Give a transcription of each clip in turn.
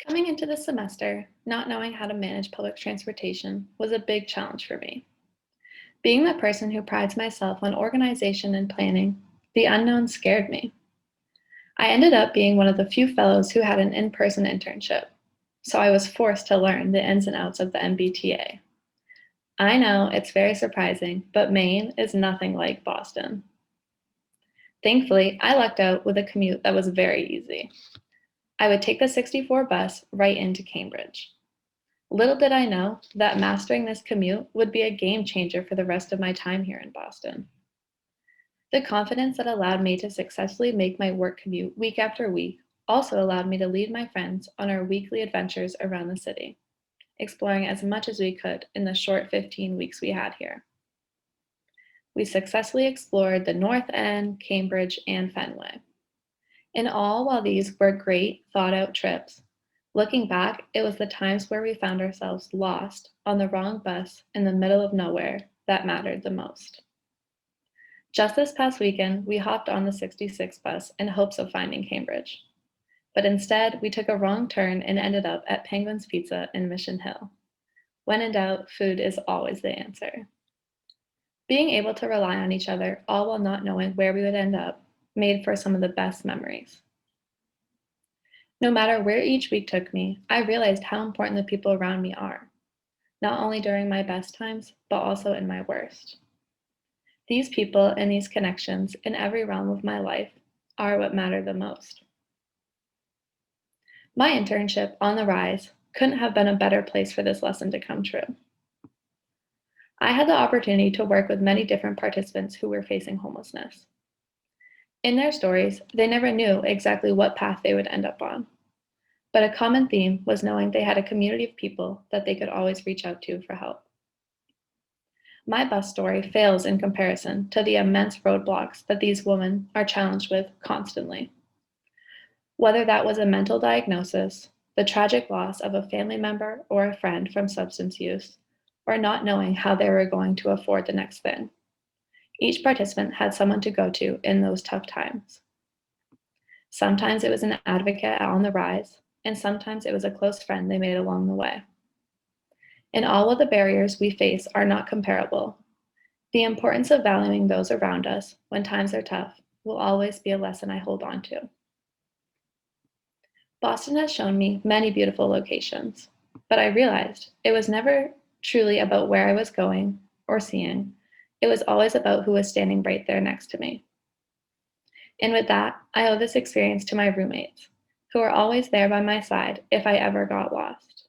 Coming into the semester, not knowing how to manage public transportation was a big challenge for me. Being the person who prides myself on organization and planning, the unknown scared me. I ended up being one of the few fellows who had an in person internship, so I was forced to learn the ins and outs of the MBTA. I know it's very surprising, but Maine is nothing like Boston. Thankfully, I lucked out with a commute that was very easy. I would take the 64 bus right into Cambridge. Little did I know that mastering this commute would be a game changer for the rest of my time here in Boston. The confidence that allowed me to successfully make my work commute week after week also allowed me to lead my friends on our weekly adventures around the city, exploring as much as we could in the short 15 weeks we had here. We successfully explored the North End, Cambridge, and Fenway. In all, while these were great, thought out trips, looking back, it was the times where we found ourselves lost on the wrong bus in the middle of nowhere that mattered the most. Just this past weekend, we hopped on the 66 bus in hopes of finding Cambridge. But instead, we took a wrong turn and ended up at Penguin's Pizza in Mission Hill. When in doubt, food is always the answer. Being able to rely on each other, all while not knowing where we would end up, made for some of the best memories. No matter where each week took me, I realized how important the people around me are, not only during my best times, but also in my worst. These people and these connections in every realm of my life are what matter the most. My internship on the Rise couldn't have been a better place for this lesson to come true. I had the opportunity to work with many different participants who were facing homelessness. In their stories, they never knew exactly what path they would end up on. But a common theme was knowing they had a community of people that they could always reach out to for help. My bus story fails in comparison to the immense roadblocks that these women are challenged with constantly. Whether that was a mental diagnosis, the tragic loss of a family member or a friend from substance use, or not knowing how they were going to afford the next thing. Each participant had someone to go to in those tough times. Sometimes it was an advocate on the Rise, and sometimes it was a close friend they made along the way. And all of the barriers we face are not comparable. The importance of valuing those around us when times are tough will always be a lesson I hold on to. Boston has shown me many beautiful locations, but I realized it was never truly about where I was going or seeing. It was always about who was standing right there next to me. And with that, I owe this experience to my roommates, who are always there by my side if I ever got lost,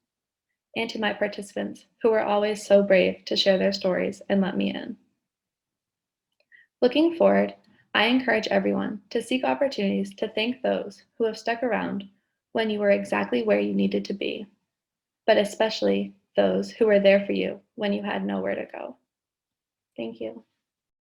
and to my participants, who were always so brave to share their stories and let me in. Looking forward, I encourage everyone to seek opportunities to thank those who have stuck around when you were exactly where you needed to be, but especially those who were there for you when you had nowhere to go. Thank you.